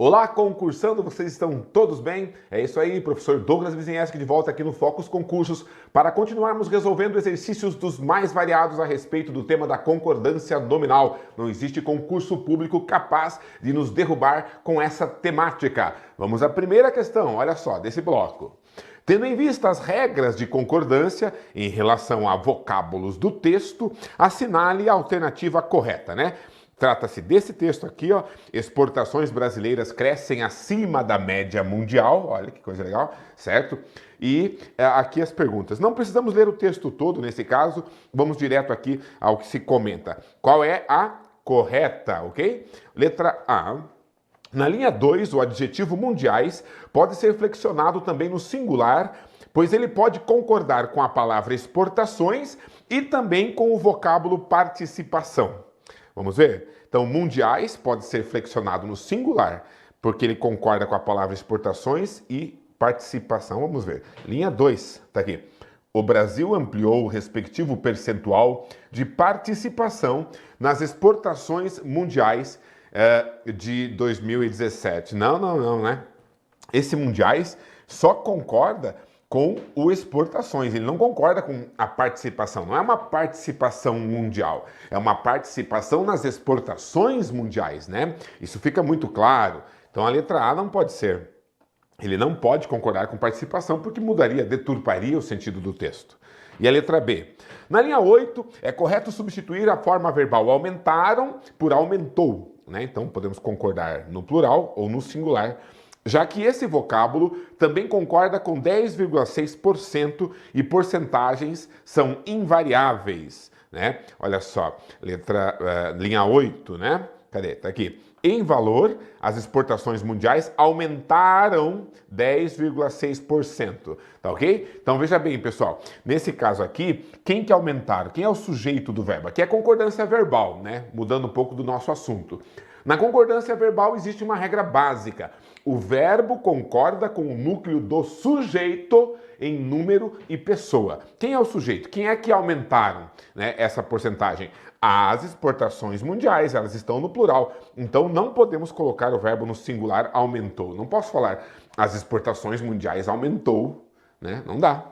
Olá, concursando, vocês estão todos bem? É isso aí, professor Douglas Vizinheski de volta aqui no Focus Concursos para continuarmos resolvendo exercícios dos mais variados a respeito do tema da concordância nominal. Não existe concurso público capaz de nos derrubar com essa temática. Vamos à primeira questão, olha só, desse bloco. Tendo em vista as regras de concordância em relação a vocábulos do texto, assinale a alternativa correta, né? Trata-se desse texto aqui, ó. Exportações brasileiras crescem acima da média mundial. Olha que coisa legal, certo? E aqui as perguntas. Não precisamos ler o texto todo nesse caso, vamos direto aqui ao que se comenta. Qual é a correta, ok? Letra A. Na linha 2, o adjetivo mundiais pode ser flexionado também no singular, pois ele pode concordar com a palavra exportações e também com o vocábulo participação. Vamos ver? Então, mundiais pode ser flexionado no singular, porque ele concorda com a palavra exportações e participação. Vamos ver. Linha 2, tá aqui. O Brasil ampliou o respectivo percentual de participação nas exportações mundiais de 2017. Não, né? Esse mundiais só concorda com o exportações, ele não concorda com a participação, não é uma participação mundial, é uma participação nas exportações mundiais, né? Isso fica muito claro. Então a letra A não pode ser. Ele não pode concordar com participação porque mudaria, deturparia o sentido do texto. E a letra B. Na linha 8, é correto substituir a forma verbal aumentaram por aumentou, né? Então podemos concordar no plural ou no singular, já que esse vocábulo também concorda com 10,6% e porcentagens são invariáveis, né? Olha só, linha 8, né? Cadê? Tá aqui. Em valor, as exportações mundiais aumentaram 10,6%, tá ok? Então veja bem, pessoal, nesse caso aqui, quem que aumentaram? Quem é o sujeito do verbo? Aqui é concordância verbal, né? Mudando um pouco do nosso assunto. Na concordância verbal existe uma regra básica. O verbo concorda com o núcleo do sujeito em número e pessoa. Quem é o sujeito? Quem é que aumentaram, né, essa porcentagem? As exportações mundiais, elas estão no plural. Então não podemos colocar o verbo no singular aumentou. Não posso falar as exportações mundiais aumentou, né? Não dá.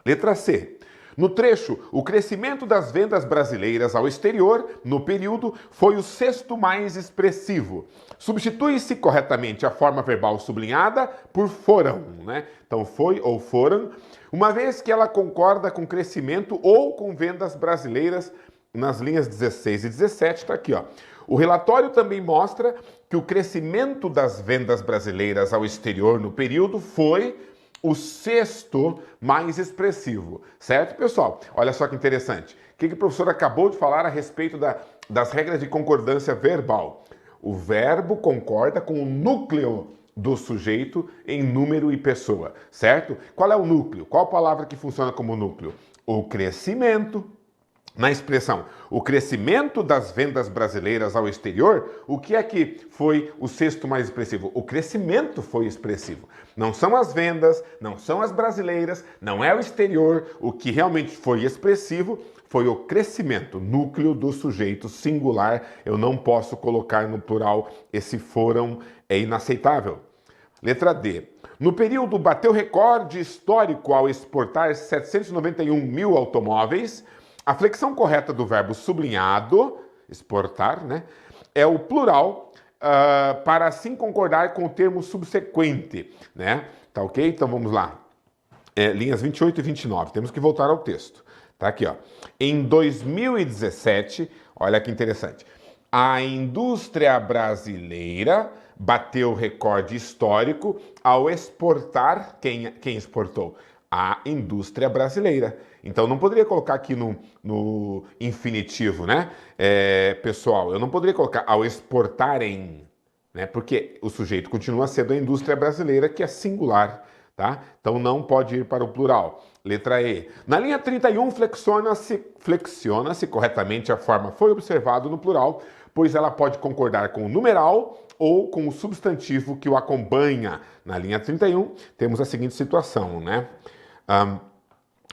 Letra C. No trecho, o crescimento das vendas brasileiras ao exterior, no período, foi o sexto mais expressivo. Substitui-se corretamente a forma verbal sublinhada por foram, né? Então, foi ou foram, uma vez que ela concorda com crescimento ou com vendas brasileiras nas linhas 16 e 17, está aqui, ó. O relatório também mostra que o crescimento das vendas brasileiras ao exterior no período foi o sexto mais expressivo, certo, pessoal? Olha só que interessante. O que o professor acabou de falar a respeito das regras de concordância verbal? O verbo concorda com o núcleo do sujeito em número e pessoa, certo? Qual é o núcleo? Qual palavra que funciona como núcleo? O crescimento. Na expressão, o crescimento das vendas brasileiras ao exterior, o que é que foi o sexto mais expressivo? O crescimento foi expressivo. Não são as vendas, não são as brasileiras, não é o exterior. O que realmente foi expressivo foi o crescimento, núcleo do sujeito singular. Eu não posso colocar no plural, esse foram, é inaceitável. Letra D. No período bateu recorde histórico ao exportar 791 mil automóveis. A flexão correta do verbo sublinhado, exportar, né, é o plural para assim concordar com o termo subsequente, né? Tá ok? Então vamos lá. Linhas 28 e 29. Temos que voltar ao texto. Tá aqui, ó. Em 2017, olha que interessante. A indústria brasileira bateu recorde histórico ao exportar. Quem exportou? A indústria brasileira. Então não poderia colocar aqui no infinitivo, né? Pessoal, eu não poderia colocar ao exportarem, né? Porque o sujeito continua sendo a indústria brasileira, que é singular, tá? Então não pode ir para o plural. Letra E. Na linha 31, flexiona-se corretamente a forma foi observado no plural, pois ela pode concordar com o numeral ou com o substantivo que o acompanha. Na linha 31, temos a seguinte situação, né?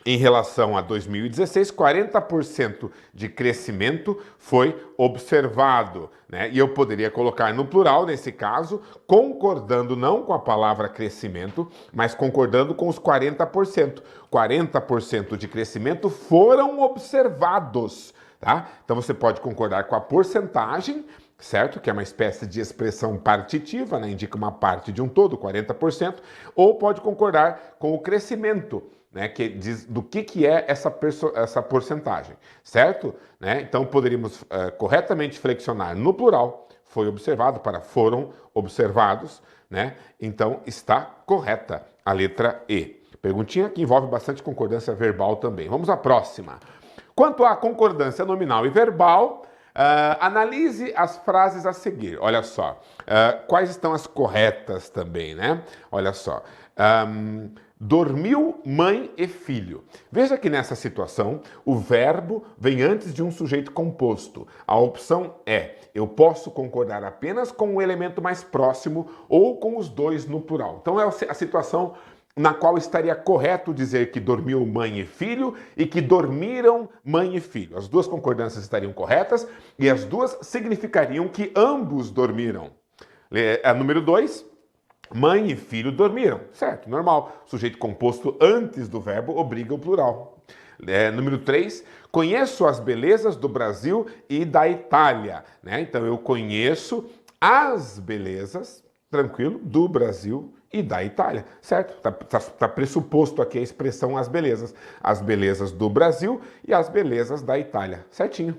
Em relação a 2016, 40% de crescimento foi observado, né? E eu poderia colocar no plural, nesse caso, concordando não com a palavra crescimento, mas concordando com os 40%. 40% de crescimento foram observados, tá? Então você pode concordar com a porcentagem, certo? Que é uma espécie de expressão partitiva, né? Indica uma parte de um todo, 40%, ou pode concordar com o crescimento, né, que diz do que é essa porcentagem, certo? Né? Então poderíamos corretamente flexionar no plural, foi observado para foram observados, né? Então está correta a letra E. Perguntinha que envolve bastante concordância verbal também. Vamos à próxima. Quanto à concordância nominal e verbal, analise as frases a seguir. Olha só, quais estão as corretas também, né? Olha só. Dormiu mãe e filho. Veja que nessa situação o verbo vem antes de um sujeito composto. A opção é: eu posso concordar apenas com o elemento mais próximo ou com os dois no plural. Então é a situação na qual estaria correto dizer que dormiu mãe e filho e que dormiram mãe e filho. As duas concordâncias estariam corretas e as duas significariam que ambos dormiram. Número 2. Mãe e filho dormiram, certo, normal. Sujeito composto antes do verbo obriga o plural. Número 3, conheço as belezas do Brasil e da Itália. Né? Então eu conheço as belezas, tranquilo, do Brasil e da Itália, certo? Tá pressuposto aqui a expressão as belezas do Brasil e as belezas da Itália, certinho.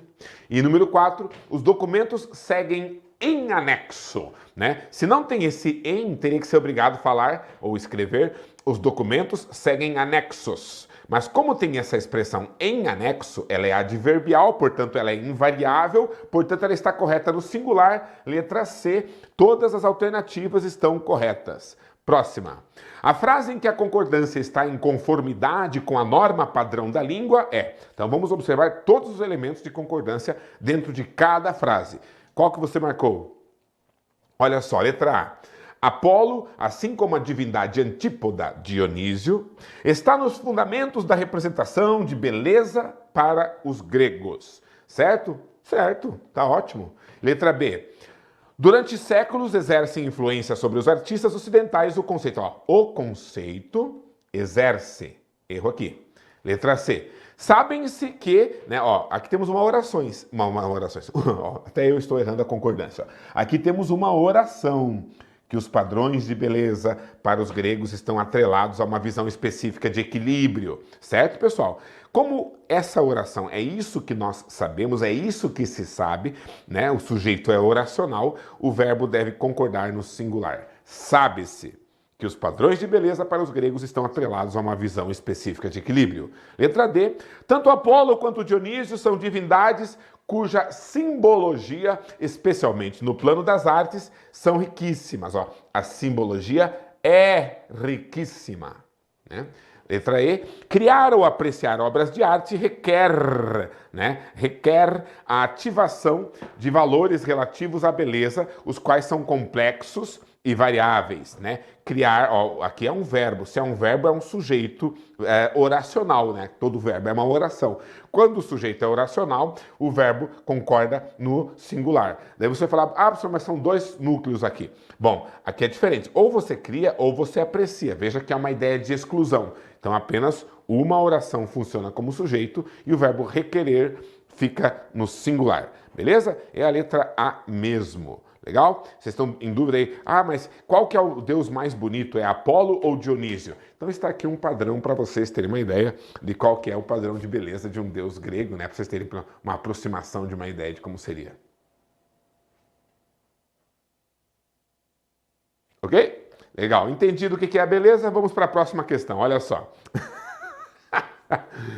E número 4, os documentos seguem em anexo, né? Se não tem esse em, teria que ser obrigado a falar ou escrever, os documentos seguem anexos. Mas como tem essa expressão em anexo, ela é adverbial, portanto ela é invariável, portanto ela está correta no singular, letra C, todas as alternativas estão corretas. Próxima. A frase em que a concordância está em conformidade com a norma padrão da língua é... Então vamos observar todos os elementos de concordância dentro de cada frase. Qual que você marcou? Olha só, letra A. Apolo, assim como a divindade antípoda Dionísio, está nos fundamentos da representação de beleza para os gregos. Certo? Certo, tá ótimo. Letra B. Durante séculos exerce influência sobre os artistas ocidentais o conceito. O conceito exerce. Erro aqui. Letra C. Sabem-se que, né, aqui temos uma oração, até eu estou errando a concordância. Aqui temos uma oração, que os padrões de beleza para os gregos estão atrelados a uma visão específica de equilíbrio, certo, pessoal? Como essa oração é isso que nós sabemos, é isso que se sabe, né? O sujeito é oracional, o verbo deve concordar no singular. Sabe-se que os padrões de beleza para os gregos estão atrelados a uma visão específica de equilíbrio. Letra D. Tanto Apolo quanto Dionísio são divindades cuja simbologia, especialmente no plano das artes, são riquíssimas. A simbologia é riquíssima. Né? Letra E. Criar ou apreciar obras de arte requer a ativação de valores relativos à beleza, os quais são complexos e variáveis, né? Criar, aqui é um verbo, se é um verbo é um sujeito oracional, né? Todo verbo é uma oração. Quando o sujeito é oracional, o verbo concorda no singular. Daí você fala, professor, mas são dois núcleos aqui. Bom, aqui é diferente, ou você cria ou você aprecia. Veja que é uma ideia de exclusão. Então apenas uma oração funciona como sujeito e o verbo requerer fica no singular, beleza? É a letra A mesmo. Legal? Vocês estão em dúvida aí? Mas qual que é o deus mais bonito? É Apolo ou Dionísio? Então está aqui um padrão para vocês terem uma ideia de qual que é o padrão de beleza de um deus grego, né? Para vocês terem uma aproximação de uma ideia de como seria. Ok? Legal. Entendido o que é a beleza? Vamos para a próxima questão. Olha só.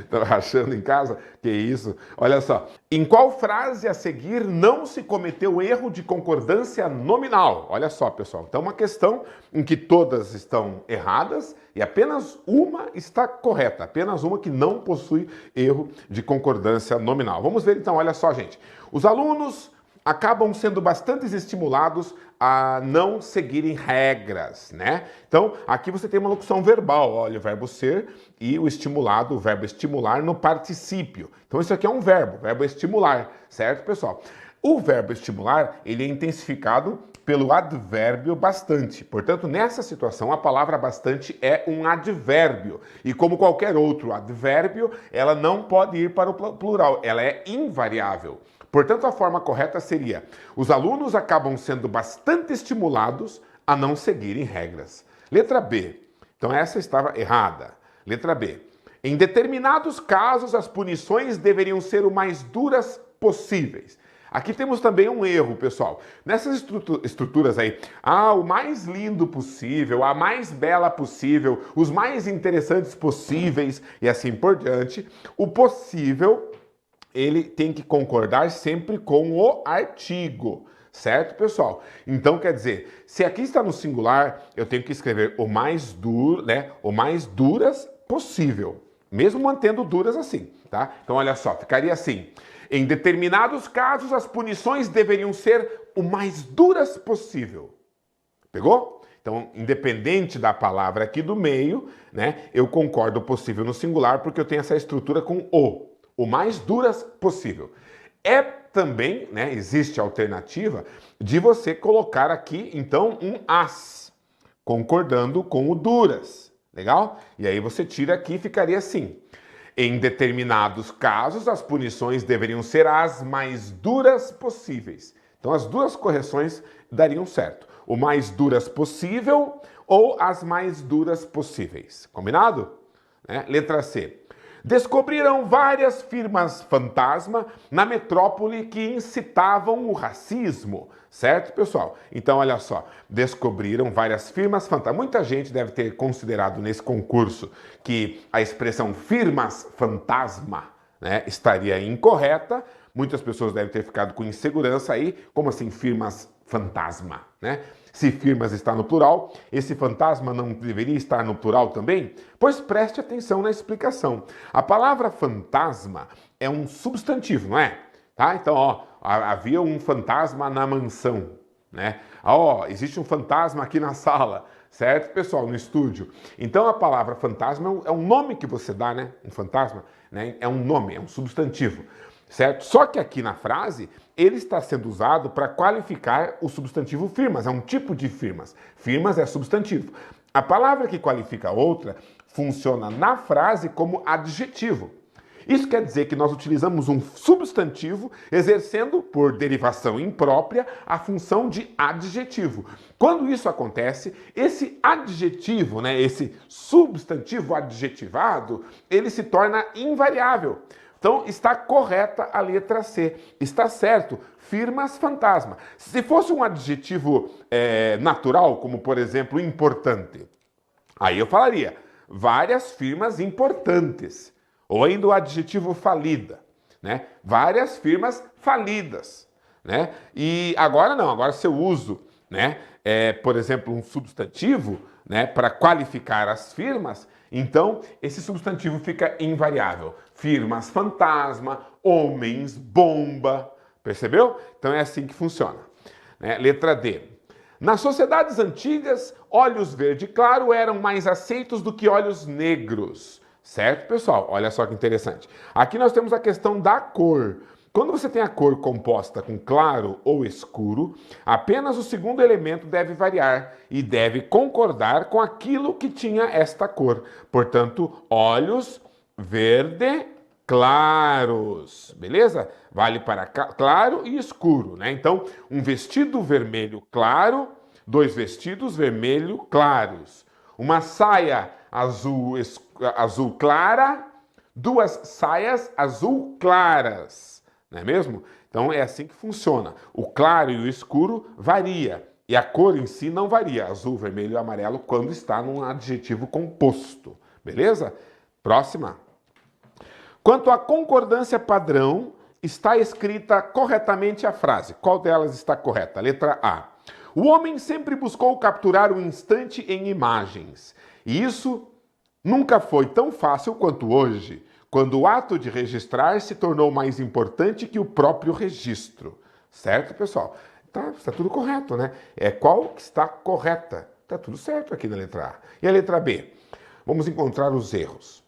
Estão rachando em casa? Que isso? Olha só. Em qual frase a seguir não se cometeu erro de concordância nominal? Olha só, pessoal. Então, uma questão em que todas estão erradas e apenas uma está correta. Apenas uma que não possui erro de concordância nominal. Vamos ver então, olha só, gente. Os alunos acabam sendo bastante estimulados a não seguirem regras, né? Então, aqui você tem uma locução verbal, olha, o verbo ser e o estimulado, o verbo estimular no particípio. Então, isso aqui é um verbo estimular, certo, pessoal? O verbo estimular, ele é intensificado pelo advérbio bastante. Portanto, nessa situação, a palavra bastante é um advérbio. E como qualquer outro advérbio, ela não pode ir para o plural, ela é invariável. Portanto, a forma correta seria: os alunos acabam sendo bastante estimulados a não seguirem regras. Letra B. Então, essa estava errada. Letra B. Em determinados casos, as punições deveriam ser o mais duras possíveis. Aqui temos também um erro, pessoal. Nessas estruturas aí, o mais lindo possível, a mais bela possível, os mais interessantes possíveis e assim por diante, o possível, ele tem que concordar sempre com o artigo, certo, pessoal? Então, quer dizer, se aqui está no singular, eu tenho que escrever o mais duro, né? O mais duras possível, mesmo mantendo duras assim, tá? Então, olha só, ficaria assim: em determinados casos, as punições deveriam ser o mais duras possível. Pegou? Então, independente da palavra aqui do meio, né? Eu concordo possível no singular porque eu tenho essa estrutura com o mais duras possível. É também, né, existe a alternativa de você colocar aqui, então, um as, concordando com o duras. Legal? E aí você tira aqui e ficaria assim: em determinados casos, as punições deveriam ser as mais duras possíveis. Então, as duas correções dariam certo: o mais duras possível ou as mais duras possíveis. Combinado? Letra C. Descobriram várias firmas fantasma na metrópole que incitavam o racismo. Certo, pessoal? Então, olha só. Descobriram várias firmas fantasma. Muita gente deve ter considerado nesse concurso que a expressão firmas fantasma, né, estaria incorreta. Muitas pessoas devem ter ficado com insegurança aí. Como assim firmas fantasma, né? Se firmas está no plural, esse fantasma não deveria estar no plural também? Pois preste atenção na explicação. A palavra fantasma é um substantivo, não é? Tá? Então, havia um fantasma na mansão, né? Existe um fantasma aqui na sala, certo, pessoal, no estúdio. Então, a palavra fantasma é um nome que você dá, né? Um fantasma, né? É um nome, é um substantivo. Certo? Só que aqui na frase, ele está sendo usado para qualificar o substantivo firmas, é um tipo de firmas. Firmas é substantivo. A palavra que qualifica a outra funciona na frase como adjetivo. Isso quer dizer que nós utilizamos um substantivo exercendo, por derivação imprópria, a função de adjetivo. Quando isso acontece, esse adjetivo, né, esse substantivo adjetivado, ele se torna invariável. Então, está correta a letra C. Está certo, firmas fantasma. Se fosse um adjetivo natural, como, por exemplo, importante, aí eu falaria várias firmas importantes. Ou ainda o adjetivo falida, né? Várias firmas falidas, né? E agora não, agora se eu uso, né, por exemplo, um substantivo, né, para qualificar as firmas, então esse substantivo fica invariável. Firmas fantasma, homens bomba, percebeu? Então é assim que funciona, né? Letra D. Nas sociedades antigas, olhos verde claro eram mais aceitos do que olhos negros. Certo, pessoal? Olha só que interessante. Aqui nós temos a questão da cor. Quando você tem a cor composta com claro ou escuro, apenas o segundo elemento deve variar e deve concordar com aquilo que tinha esta cor. Portanto, olhos verde claros, beleza? Vale para claro e escuro, né? Então, um vestido vermelho claro, dois vestidos vermelho claros. Uma saia azul clara, duas saias azul claras, não é mesmo? Então é assim que funciona. O claro e o escuro varia, e a cor em si não varia, azul, vermelho e amarelo, quando está num adjetivo composto, beleza? Próxima. Quanto à concordância padrão, está escrita corretamente a frase. Qual delas está correta? Letra A. O homem sempre buscou capturar o instante em imagens. E isso nunca foi tão fácil quanto hoje, quando o ato de registrar se tornou mais importante que o próprio registro. Certo, pessoal? Tá, está tudo correto, né? É qual que está correta. Tá tudo certo aqui na letra A. E a letra B? Vamos encontrar os erros.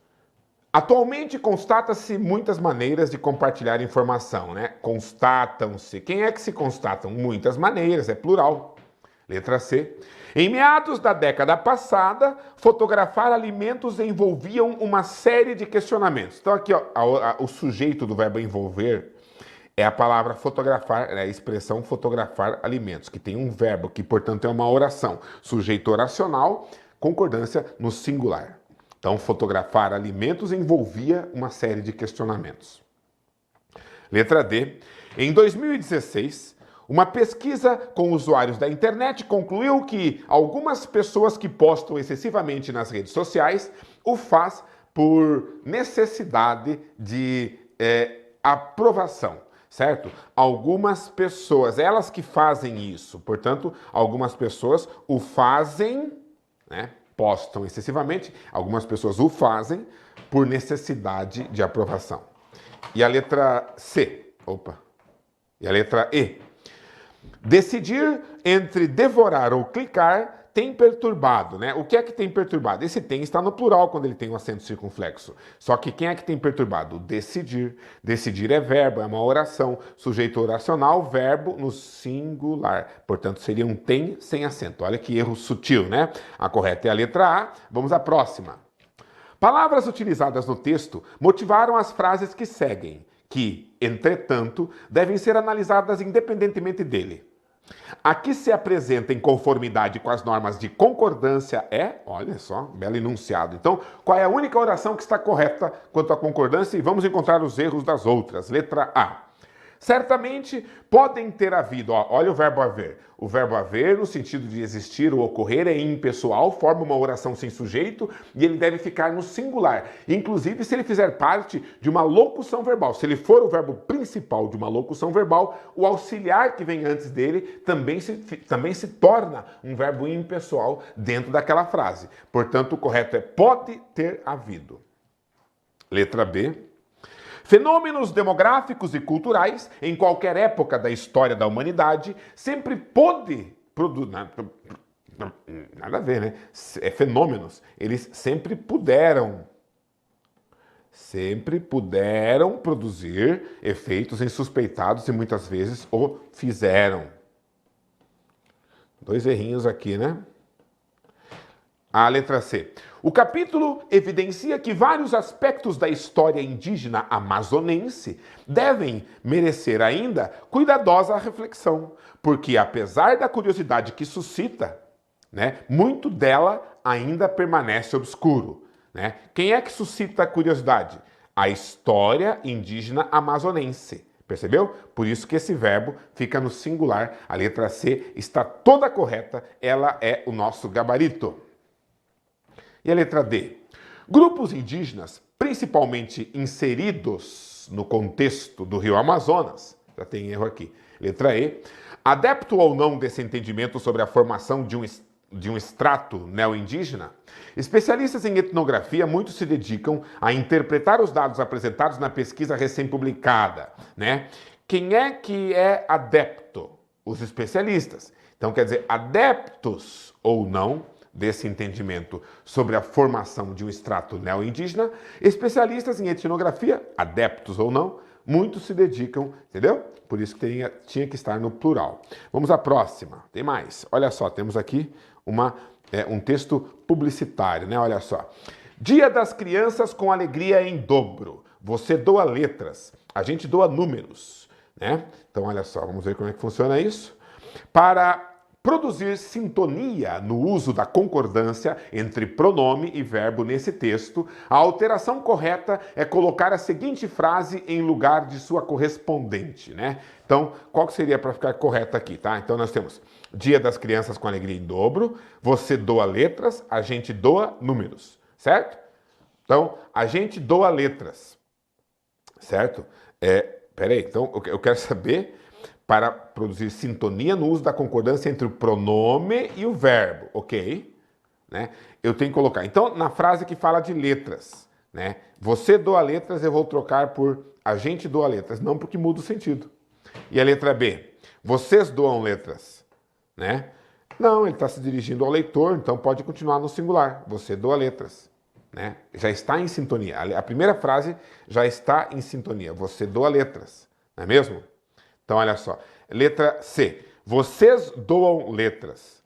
Atualmente constata-se muitas maneiras de compartilhar informação, né? Constatam-se. Quem é que se constatam? Muitas maneiras, é plural. Letra C. Em meados da década passada, fotografar alimentos envolviam uma série de questionamentos. Então aqui, ó, o sujeito do verbo envolver é a palavra fotografar, é a expressão fotografar alimentos, que tem um verbo que, portanto, é uma oração. Sujeito oracional, concordância no singular. Então, fotografar alimentos envolvia uma série de questionamentos. Letra D. Em 2016, uma pesquisa com usuários da internet concluiu que algumas pessoas que postam excessivamente nas redes sociais o faz por necessidade de aprovação, certo? Algumas pessoas, elas que fazem isso, portanto, algumas pessoas o fazem, né? Postam excessivamente, algumas pessoas o fazem por necessidade de aprovação. E a letra C, e a letra E. Decidir entre devorar ou clicar tem perturbado, né? O que é que tem perturbado? Esse tem está no plural quando ele tem um acento circunflexo. Só que quem é que tem perturbado? Decidir. Decidir é verbo, é uma oração. Sujeito oracional, verbo no singular. Portanto, seria um tem sem acento. Olha que erro sutil, né? A correta é a letra A. Vamos à próxima. Palavras utilizadas no texto motivaram as frases que seguem, que, entretanto, devem ser analisadas independentemente dele. A que se apresenta em conformidade com as normas de concordância é, olha só, belo enunciado. Então, qual é a única oração que está correta quanto à concordância? E vamos encontrar os erros das outras. Letra A. Certamente podem ter havido, olha o verbo haver. O verbo haver, no sentido de existir ou ocorrer, é impessoal, forma uma oração sem sujeito e ele deve ficar no singular. Inclusive, se ele fizer parte de uma locução verbal. Se ele for o verbo principal de uma locução verbal, o auxiliar que vem antes dele também se torna um verbo impessoal dentro daquela frase. Portanto, o correto é pode ter havido. Letra B. Fenômenos demográficos e culturais, em qualquer época da história da humanidade, sempre pôde produzir. Nada a ver, né? É fenômenos. Eles sempre puderam produzir efeitos insuspeitados e muitas vezes o fizeram. Dois errinhos aqui, né? A letra C. O capítulo evidencia que vários aspectos da história indígena amazonense devem merecer ainda cuidadosa reflexão, porque apesar da curiosidade que suscita, né, muito dela ainda permanece obscuro. Né? Quem é que suscita a curiosidade? A história indígena amazonense. Percebeu? Por isso que esse verbo fica no singular. A letra C está toda correta, ela é o nosso gabarito. E a letra D? Grupos indígenas, principalmente inseridos no contexto do rio Amazonas, já tem erro aqui. Letra E. Adepto ou não desse entendimento sobre a formação de um extrato neo-indígena, especialistas em etnografia muito se dedicam a interpretar os dados apresentados na pesquisa recém-publicada. Né? Quem é que é adepto? Os especialistas. Então, quer dizer, adeptos ou não desse entendimento sobre a formação de um extrato neo-indígena, especialistas em etnografia, adeptos ou não, muitos se dedicam, entendeu? Por isso que tinha que estar no plural. Vamos à próxima. Tem mais. Olha só, temos aqui um texto publicitário, né? Olha só. Dia das Crianças com alegria em dobro. Você doa letras, a gente doa números, né? Então, olha só, vamos ver como é que funciona isso. Para produzir sintonia no uso da concordância entre pronome e verbo nesse texto, a alteração correta é colocar a seguinte frase em lugar de sua correspondente, né? Então, qual que seria para ficar correta aqui, tá? Então, nós temos Dia das Crianças com alegria em dobro, você doa letras, a gente doa números, certo? Então, a gente doa letras, certo? Peraí, então, eu quero saber para produzir sintonia no uso da concordância entre o pronome e o verbo, ok? Né? Eu tenho que colocar. Então, na frase que fala de letras, né? Você doa letras, eu vou trocar por a gente doa letras. Não, porque muda o sentido. E a letra B? Vocês doam letras, né? Não, ele está se dirigindo ao leitor, então pode continuar no singular. Você doa letras, né? Já está em sintonia. A primeira frase já está em sintonia. Você doa letras, não é mesmo? Então, olha só. Letra C. Vocês doam letras,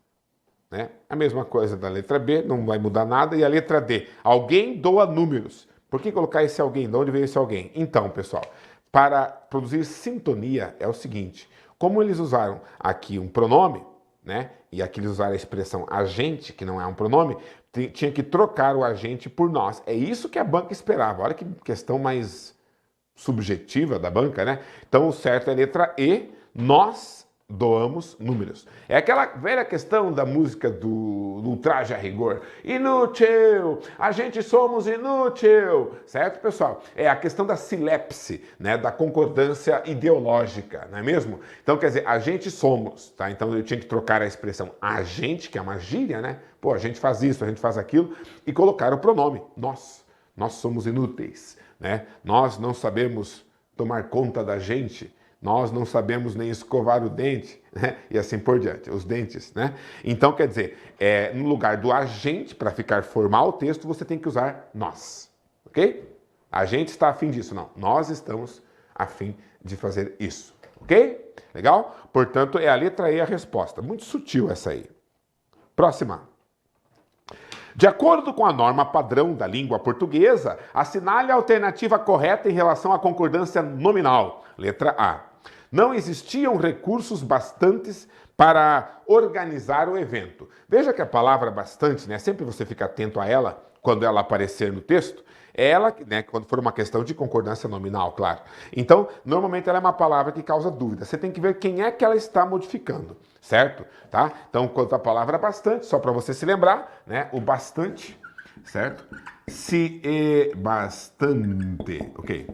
né? A mesma coisa da letra B, não vai mudar nada. E a letra D. Alguém doa números. Por que colocar esse alguém? De onde veio esse alguém? Então, pessoal, para produzir sintonia é o seguinte. Como eles usaram aqui um pronome, né? E aqui eles usaram a expressão agente, que não é um pronome, tinha que trocar o agente por nós. É isso que a banca esperava. Olha que questão mais subjetiva da banca, né? Então o certo é a letra E, nós doamos números. É aquela velha questão da música do Traje a Rigor. Inútil! A gente somos inútil! Certo, pessoal? É a questão da silepse, né? Da concordância ideológica, não é mesmo? Então, quer dizer, a gente somos, tá? Então eu tinha que trocar a expressão a gente, que é uma gíria, né? Pô, a gente faz isso, a gente faz aquilo, e colocar o pronome, nós. Nós somos inúteis, né? Nós não sabemos tomar conta da gente. Nós não sabemos nem escovar o dente, né? E assim por diante, os dentes, né? Então, quer dizer, no lugar do agente, para ficar formal o texto, você tem que usar nós, ok? A gente está afim disso, não. Nós estamos afim de fazer isso, ok? Legal? Portanto, é a letra E a resposta. Muito sutil essa aí. Próxima. De acordo com a norma padrão da língua portuguesa, assinale a alternativa correta em relação à concordância nominal. Letra A. Não existiam recursos bastantes para organizar o evento. Veja que a palavra bastante, né? Sempre você fica atento a ela quando ela aparecer no texto. É ela, né, quando for uma questão de concordância nominal, claro. Então, normalmente ela é uma palavra que causa dúvida. Você tem que ver quem é que ela está modificando, certo? Tá? Então, quanto à palavra bastante, só para você se lembrar, né? O bastante, certo? Se é bastante, ok?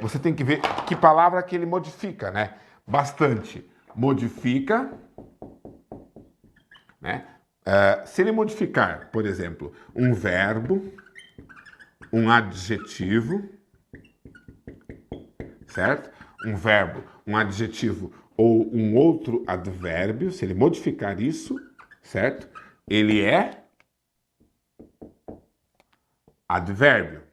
Você tem que ver que palavra que ele modifica, né? Bastante modifica, né? Se ele modificar, por exemplo, um verbo, um adjetivo, certo? Um verbo, um adjetivo ou um outro advérbio, se ele modificar isso, certo? Ele é advérbio.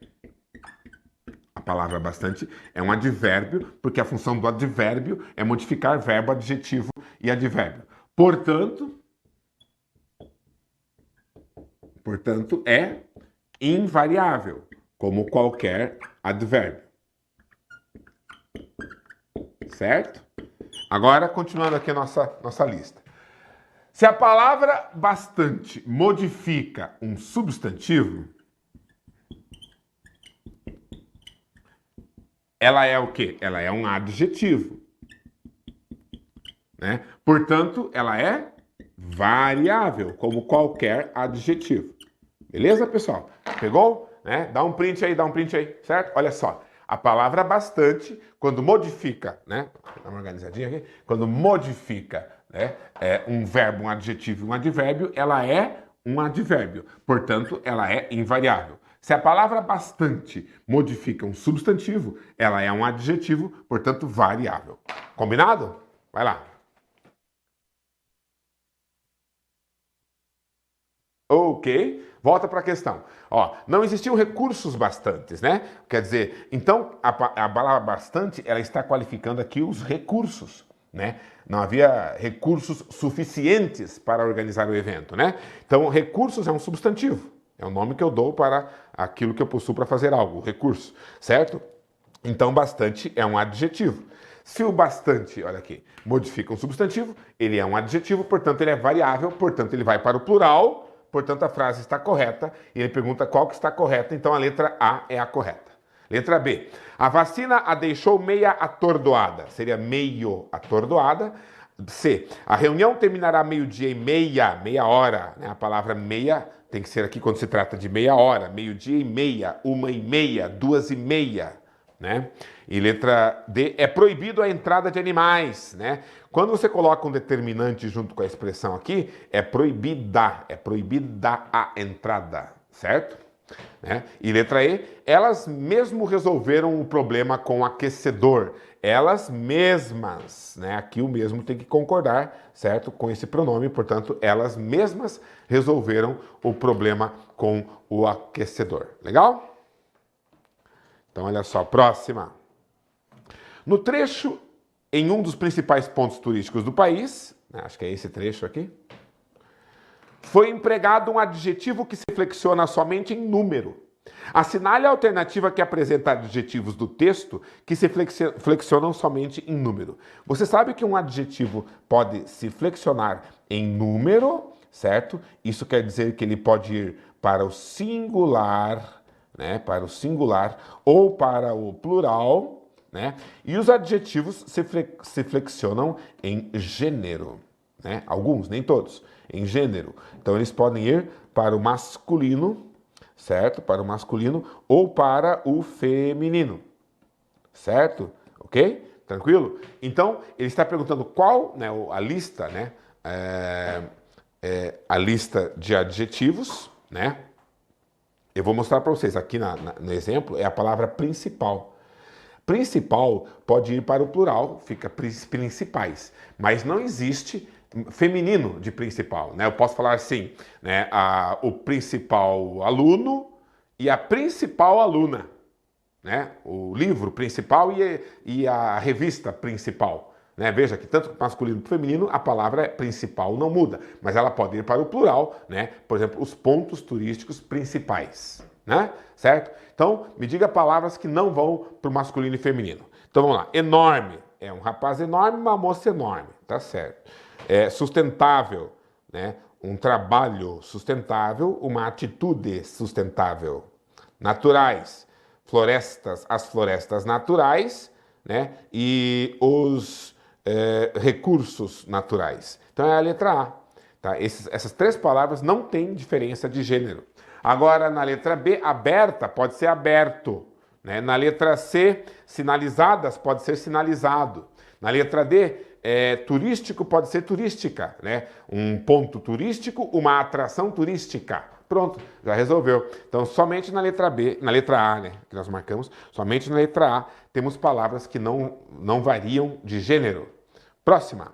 A palavra bastante é um advérbio, porque a função do advérbio é modificar verbo, adjetivo e advérbio. Portanto, é invariável, como qualquer advérbio. Certo? Agora, continuando aqui a nossa lista. Se a palavra bastante modifica um substantivo, ela é o quê? Ela é um adjetivo, né? Portanto, ela é variável, como qualquer adjetivo. Beleza, pessoal? Pegou? Né? Dá um print aí, certo? Olha só. A palavra bastante, quando modifica, né? Vou dar uma organizadinha aqui. Quando modifica, né, um verbo, um adjetivo e um advérbio, ela é um advérbio. Portanto, ela é invariável. Se a palavra bastante modifica um substantivo, ela é um adjetivo, portanto, variável. Combinado? Vai lá. Ok, volta para a questão. Ó, não existiam recursos bastantes, né? Quer dizer, então a palavra bastante, ela está qualificando aqui os recursos, né? Não havia recursos suficientes para organizar o evento, né? Então, recursos é um substantivo, é o nome que eu dou para aquilo que eu possuo para fazer algo, recurso, certo? Então, bastante é um adjetivo. Se o bastante, olha aqui, modifica um substantivo, ele é um adjetivo, portanto ele é variável, portanto ele vai para o plural. Portanto, a frase está correta e ele pergunta qual que está correta, então a letra A é a correta. Letra B. A vacina a deixou meia atordoada. Seria meio atordoada. C. A reunião terminará meio-dia e meia hora. Né? A palavra meia tem que ser aqui quando se trata de meia hora. Meio-dia e meia, 1h30, 2h30. Né? E letra D, é proibido a entrada de animais, né? Quando você coloca um determinante junto com a expressão aqui, é proibida a entrada, certo? né? E letra E, elas mesmo resolveram o problema com o aquecedor. Elas mesmas, né? Aqui o mesmo tem que concordar, certo? Com esse pronome, portanto, elas mesmas resolveram o problema com o aquecedor. Legal? Então, olha só, próxima. No trecho, em um dos principais pontos turísticos do país, né, acho que é esse trecho aqui, foi empregado um adjetivo que se flexiona somente em número. Assinale a alternativa que apresenta adjetivos do texto que se flexionam somente em número. Você sabe que um adjetivo pode se flexionar em número, certo? Isso quer dizer que ele pode ir para o singular, né? Para o singular ou para o plural, né? E os adjetivos se flexionam em gênero, né? Alguns, nem todos, em gênero. Então eles podem ir para o masculino, certo? Para o masculino ou para o feminino, certo? Ok? Tranquilo? Então, ele está perguntando qual, né, a lista, né? A lista de adjetivos, né? Eu vou mostrar para vocês aqui no exemplo, é a palavra principal. Principal pode ir para o plural, fica principais, mas não existe feminino de principal, né? Eu posso falar assim, né? O principal aluno e a principal aluna, né? O livro principal e a revista principal, né? Veja que tanto masculino como feminino a palavra principal não muda, mas ela pode ir para o plural, né? Por exemplo, os pontos turísticos principais, né? Certo? Então, me diga palavras que não vão para o masculino e feminino. Então vamos lá. Enorme é um rapaz enorme, uma moça enorme, tá certo? Sustentável, né? Um trabalho sustentável, uma atitude sustentável. Naturais, florestas, as florestas naturais, né? E os recursos naturais. Então é a letra A. Tá? Essas três palavras não têm diferença de gênero. Agora, na letra B, aberta pode ser aberto. Né? Na letra C, sinalizadas pode ser sinalizado. Na letra D, turístico pode ser turística, né? Um ponto turístico, uma atração turística. Pronto, já resolveu. Então, somente na letra B, na letra A, né, que nós marcamos, somente na letra A temos palavras que não variam de gênero. Próxima.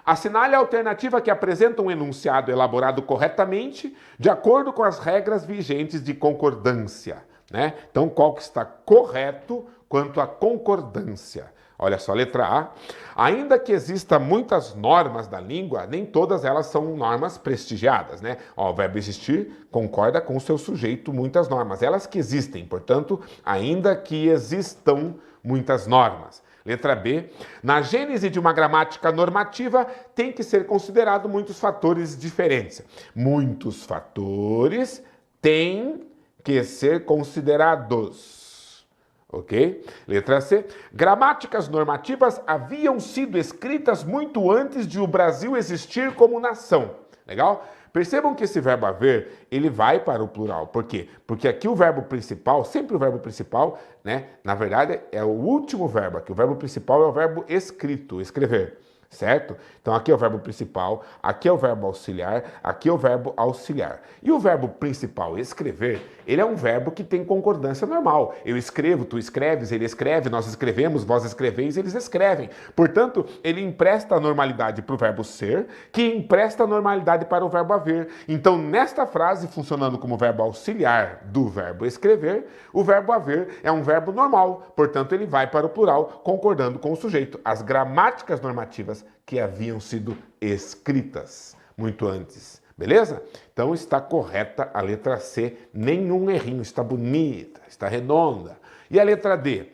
Assinale a alternativa que apresenta um enunciado elaborado corretamente, de acordo com as regras vigentes de concordância, né? Então, qual que está correto quanto à concordância? Olha só, letra A. Ainda que exista muitas normas da língua, nem todas elas são normas prestigiadas, né? Ó, o verbo existir concorda com o seu sujeito muitas normas. Elas que existem, portanto, ainda que existam muitas normas. Letra B. Na gênese de uma gramática normativa, tem que ser considerado muitos fatores diferentes. Muitos fatores têm que ser considerados. Ok? Letra C. Gramáticas normativas haviam sido escritas muito antes de o Brasil existir como nação. Legal? Percebam que esse verbo haver, ele vai para o plural. Por quê? Porque aqui o verbo principal, sempre o verbo principal, né? Na verdade, é o último verbo aqui. O verbo principal é o verbo escrito, escrever. Certo? Então aqui é o verbo principal, aqui é o verbo auxiliar, aqui é o verbo auxiliar. E o verbo principal, escrever, ele é um verbo que tem concordância normal. Eu escrevo, tu escreves, ele escreve, nós escrevemos, vós escreveis, eles escrevem. Portanto, ele empresta a normalidade para o verbo ser, que empresta a normalidade para o verbo haver. Então, nesta frase, funcionando como verbo auxiliar do verbo escrever, o verbo haver é um verbo normal. Portanto, ele vai para o plural, concordando com o sujeito. As gramáticas normativas que haviam sido escritas muito antes. Beleza? Então está correta a letra C, nenhum errinho, está bonita, está redonda. E a letra D?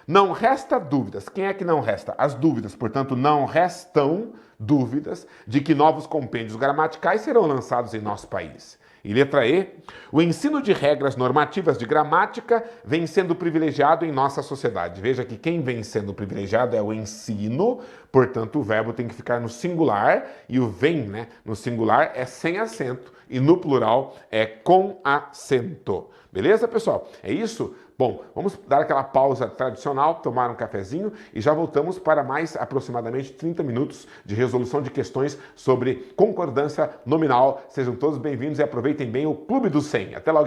Não resta dúvidas. Quem é que não resta? As dúvidas, portanto, não restam dúvidas de que novos compêndios gramaticais serão lançados em nosso país. E letra E, o ensino de regras normativas de gramática vem sendo privilegiado em nossa sociedade. Veja que quem vem sendo privilegiado é o ensino, portanto o verbo tem que ficar no singular e o vem, né, no singular é sem acento e no plural é com acento. Beleza, pessoal? É isso? Bom, vamos dar aquela pausa tradicional, tomar um cafezinho e já voltamos para mais aproximadamente 30 minutos de resolução de questões sobre concordância nominal. Sejam todos bem-vindos e aproveitem bem o Clube do 100. Até logo.